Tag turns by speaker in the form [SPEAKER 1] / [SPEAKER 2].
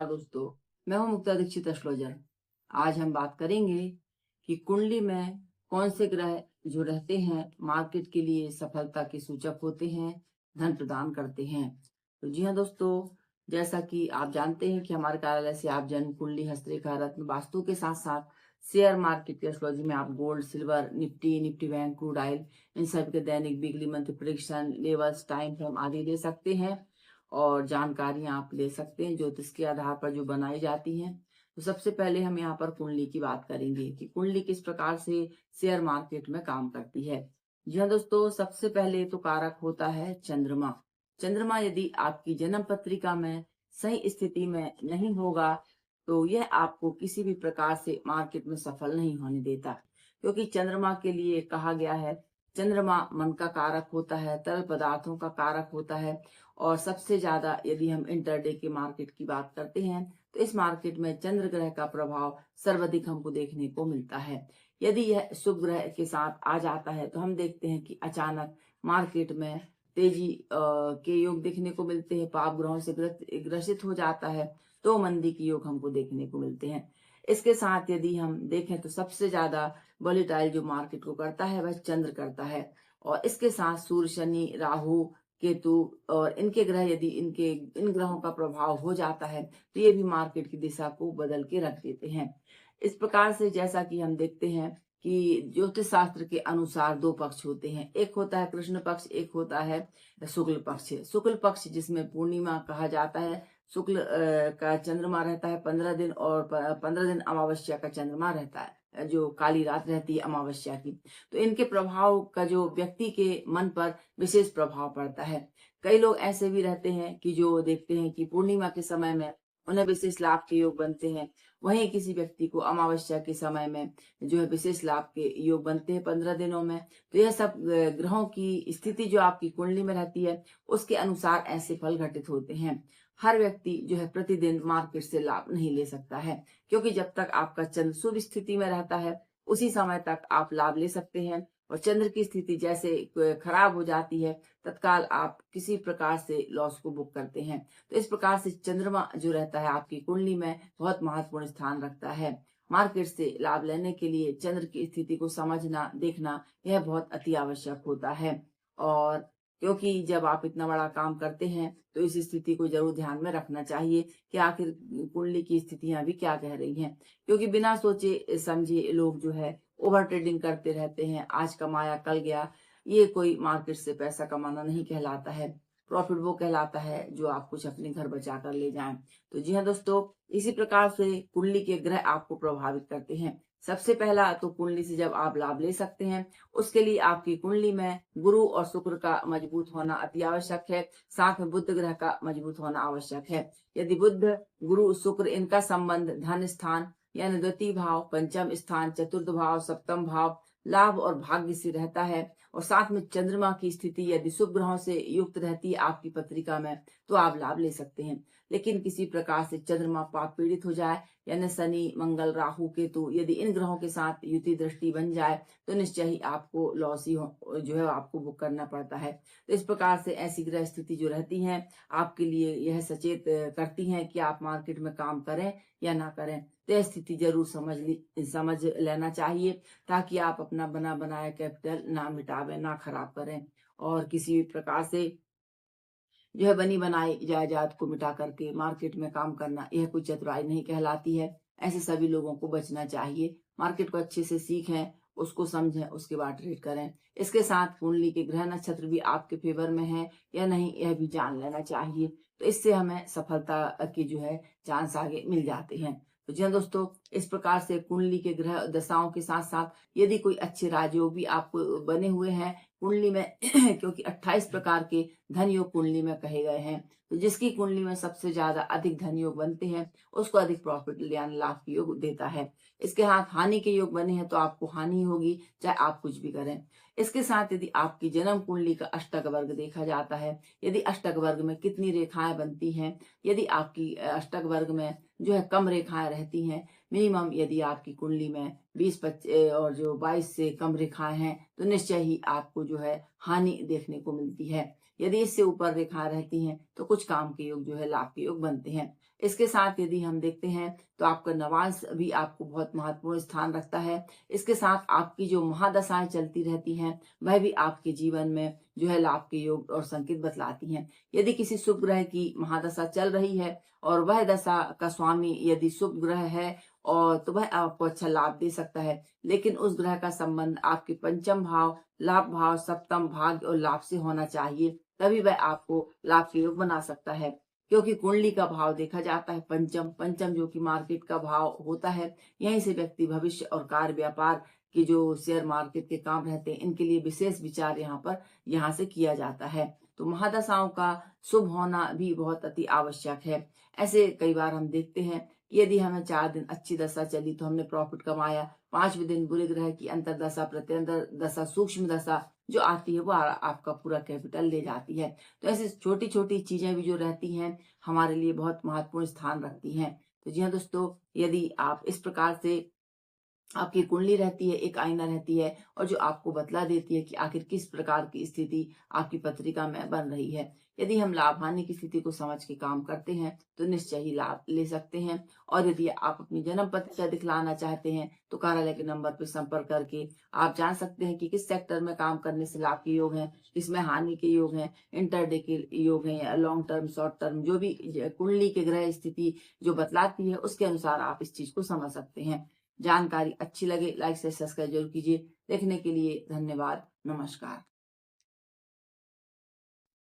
[SPEAKER 1] दोस्तों, मैं हूं मुक्ता दीक्षित एस्ट्रोलॉजर। आज हम बात करेंगे कि कुंडली में कौन से ग्रह जो रहते हैं मार्केट के लिए सफलता के सूचक होते हैं, धन प्रदान करते हैं। तो जी हाँ दोस्तों, जैसा कि आप जानते हैं कि हमारे कार्यालय से आप जन्म कुंडली, हस्तरेखा, रत्न, वास्तु के साथ साथ शेयर मार्केट की एस्ट्रोलॉजी में आप gold, silver, Nifty bank, crude oil, इन सब के दैनिक, weekly, monthly prediction, levels, time frame आदि दे सकते हैं और जानकारियां आप ले सकते हैं ज्योतिष के आधार पर जो बनाई जाती हैं। तो सबसे पहले हम यहाँ पर कुंडली की बात करेंगे कि कुंडली किस प्रकार से शेयर मार्केट में काम करती है। जी हाँ दोस्तों, सबसे पहले तो कारक होता है चंद्रमा। चंद्रमा यदि आपकी जन्म पत्रिका में सही स्थिति में नहीं होगा तो यह आपको किसी भी प्रकार से मार्केट में सफल नहीं होने देता, क्योंकि चंद्रमा के लिए कहा गया है, चंद्रमा मन का कारक होता है, तरल पदार्थों का कारक होता है। और सबसे ज्यादा यदि हम इंटरडे के मार्केट की बात करते हैं तो इस मार्केट में चंद्र ग्रह का प्रभाव सर्वाधिक हमको देखने को मिलता है। यदि यह शुभ ग्रह के साथ आ जाता है तो हम देखते हैं कि अचानक मार्केट में तेजी के योग देखने को मिलते हैं। पाप ग्रहों से ग्रसित हो जाता है तो मंदी के योग हमको देखने को मिलते हैं। इसके साथ यदि हम देखें तो सबसे ज्यादा वोलेटाइल जो मार्केट को करता है वह चंद्र करता है। और इसके साथ सूर्य, शनि, राहु, केतु और इनके ग्रह यदि इन ग्रहों का प्रभाव हो जाता है तो ये भी मार्केट की दिशा को बदल के रख देते हैं। इस प्रकार से जैसा कि हम देखते हैं कि ज्योतिष शास्त्र के अनुसार दो पक्ष होते हैं, एक होता है कृष्ण पक्ष, एक होता है शुक्ल पक्ष। शुक्ल पक्ष जिसमें पूर्णिमा कहा जाता है, शुक्ल का चंद्रमा रहता है 15 दिन और 15 दिन अमावस्या का चंद्रमा रहता है, जो काली रात रहती है अमावस्या की। तो इनके प्रभाव का जो व्यक्ति के मन पर विशेष प्रभाव पड़ता है। कई लोग ऐसे भी रहते हैं कि जो देखते हैं कि पूर्णिमा के समय में उन्हें विशेष लाभ के योग बनते हैं, वहीं किसी व्यक्ति को अमावस्या के समय में जो है विशेष लाभ के योग बनते हैं 15 दिनों में। तो यह सब ग्रहों की स्थिति जो आपकी कुंडली में रहती है उसके अनुसार ऐसे फल घटित होते हैं। हर व्यक्ति जो है प्रतिदिन मार्केट से लाभ नहीं ले सकता है, क्योंकि जब तक आपका चंद्र शुभ स्थिति में रहता है उसी समय तक आप लाभ ले सकते हैं। और चंद्र की स्थिति जैसे खराब हो जाती है तत्काल आप किसी प्रकार से लॉस को बुक करते हैं। तो इस प्रकार से चंद्रमा जो रहता है आपकी कुंडली में बहुत महत्वपूर्ण स्थान रखता है। मार्केट से लाभ लेने के लिए चंद्र की स्थिति को समझना, देखना यह बहुत अति आवश्यक होता है। और क्योंकि जब आप इतना बड़ा काम करते हैं तो इस स्थिति को जरूर ध्यान में रखना चाहिए कि आखिर कुंडली की स्थितियां भी क्या कह रही हैं, क्योंकि बिना सोचे समझे लोग जो है ओवर ट्रेडिंग करते रहते हैं। आज कमाया कल गया, ये कोई मार्केट से पैसा कमाना नहीं कहलाता है। प्रॉफिट वो कहलाता है जो आप कुछ अपने घर बचा कर ले जाएं। तो जी हाँ दोस्तों, इसी प्रकार से कुंडली के ग्रह आपको प्रभावित करते हैं। सबसे पहला तो कुंडली से जब आप लाभ ले सकते हैं उसके लिए आपकी कुंडली में गुरु और शुक्र का मजबूत होना अति आवश्यक है। साथ में बुध ग्रह का मजबूत होना आवश्यक है। यदि बुध, गुरु, शुक्र इनका संबंध धन स्थान यानी द्वितीय भाव, पंचम स्थान, चतुर्थ भाव, सप्तम भाव, लाभ और भाग्य से रहता है, और साथ में चंद्रमा की स्थिति यदि शुभ ग्रहों से युक्त रहती है आपकी पत्रिका में तो आप लाभ ले सकते हैं। लेकिन किसी प्रकार से चंद्रमा पाप पीड़ित हो जाए यानी शनि, मंगल, राहु, केतु यदि इन ग्रहों के साथ युति दृष्टि बन जाए तो निश्चय ही आपको लॉस ही जो है आपको बुक करना पड़ता है। तो इस प्रकार से ऐसी ग्रह स्थिति जो रहती है आपके लिए यह सचेत करती हैं कि आप मार्केट में काम करें या ना करें। तो यह स्थिति जरूर समझ लेना चाहिए, ताकि आप अपना बना बनाया कैपिटल ना मिटावें, ना खराब करें और किसी भी प्रकार से जो है बनी बनाई जायदाद को मिटा करके मार्केट में काम करना यह कोई चतुराई नहीं कहलाती है। ऐसे सभी लोगों को बचना चाहिए। मार्केट को अच्छे से सीखें, उसको समझें, उसके बाद ट्रेड करें। इसके साथ कुंडली के ग्रह नक्षत्र भी आपके फेवर में है या नहीं यह भी जान लेना चाहिए। तो इससे हमें सफलता की जो है चांस आगे मिल जाते हैं। तो जी हाँ दोस्तों, इस प्रकार से कुंडली के ग्रह दशाओं के साथ साथ यदि कोई अच्छे राजयोग भी आपको बने हुए हैं कुंडली में क्योंकि 28 प्रकार के धन योग कुंडली में कहे गए हैं, तो जिसकी कुंडली में सबसे ज्यादा अधिक धन योग बनते हैं उसको अधिक प्रॉफिट यानी लाभ के योग देता है। इसके साथ हानि के योग बने हैं तो आपको हानि होगी चाहे आप कुछ भी करें। इसके साथ यदि आपकी जन्म कुंडली का अष्टक वर्ग देखा जाता है, यदि अष्टक वर्ग में कितनी रेखाएं बनती हैं, यदि आपकी अष्टक वर्ग में जो है कम रेखाएं रहती हैं, मिनिमम यदि आपकी कुंडली में 20-25 और जो 22 से कम रेखाएं हैं तो निश्चय ही आपको जो है हानि देखने को मिलती है। यदि इससे ऊपर रेखा रहती हैं तो कुछ काम के योग जो है लाभ के योग बनते हैं। इसके साथ यदि हम देखते हैं तो आपका नवांश भी आपको बहुत महत्वपूर्ण स्थान रखता है। इसके साथ आपकी जो महादशाएं चलती रहती हैं वह भी आपके जीवन में जो है लाभ के योग और संकेत बतलाती हैं। यदि किसी शुभ ग्रह की महादशा चल रही है और वह दशा का स्वामी यदि शुभ ग्रह है और तो वह आपको अच्छा लाभ दे सकता है, लेकिन उस ग्रह का संबंध आपके पंचम भाव, लाभ भाव, सप्तम भाग्य और लाभ से होना चाहिए, तभी वह आपको लाभ के योग बना सकता है। क्योंकि कुंडली का भाव देखा जाता है पंचम, पंचम जो कि मार्केट का भाव होता है। यहीं से व्यक्ति भविष्य और कार्य व्यापार की जो शेयर मार्केट के काम रहते हैं इनके लिए विशेष विचार यहाँ से किया जाता है। तो महादशाओं का शुभ होना भी बहुत अति आवश्यक है। ऐसे कई बार हम देखते हैं कि यदि हमें 4 दिन अच्छी दशा चली तो हमने प्रॉफिट कमाया, 5वें दिन बुरे ग्रह की अंतरदशा, प्रत्यंतर दशा, सूक्ष्म दशा जो आती है वो आपका पूरा कैपिटल ले जाती है। तो ऐसी छोटी छोटी चीजें भी जो रहती हैं हमारे लिए बहुत महत्वपूर्ण स्थान रखती हैं। तो जी हाँ दोस्तों, यदि आप इस प्रकार से आपकी कुंडली रहती है, एक आईना रहती है और जो आपको बतला देती है कि आखिर किस प्रकार की स्थिति आपकी पत्रिका में बन रही है। यदि हम लाभ हानि की स्थिति को समझ के काम करते हैं तो निश्चय ही लाभ ले सकते हैं। और यदि आप अपनी जन्म पत्रिका दिखलाना चाहते हैं तो कार्यालय के नंबर पर संपर्क करके आप जान सकते हैं कि किस सेक्टर में काम करने से लाभ के योग हैं, किसमें हानि के योग हैं, इंटरडे के योग हैं या लॉन्ग टर्म, शॉर्ट टर्म, जो भी कुंडली के ग्रह स्थिति जो बतलाती है उसके अनुसार आप इस चीज को समझ सकते हैं। जानकारी अच्छी लगे लाइक से सब्सक्राइब जरूर कीजिए। देखने के लिए धन्यवाद। नमस्कार।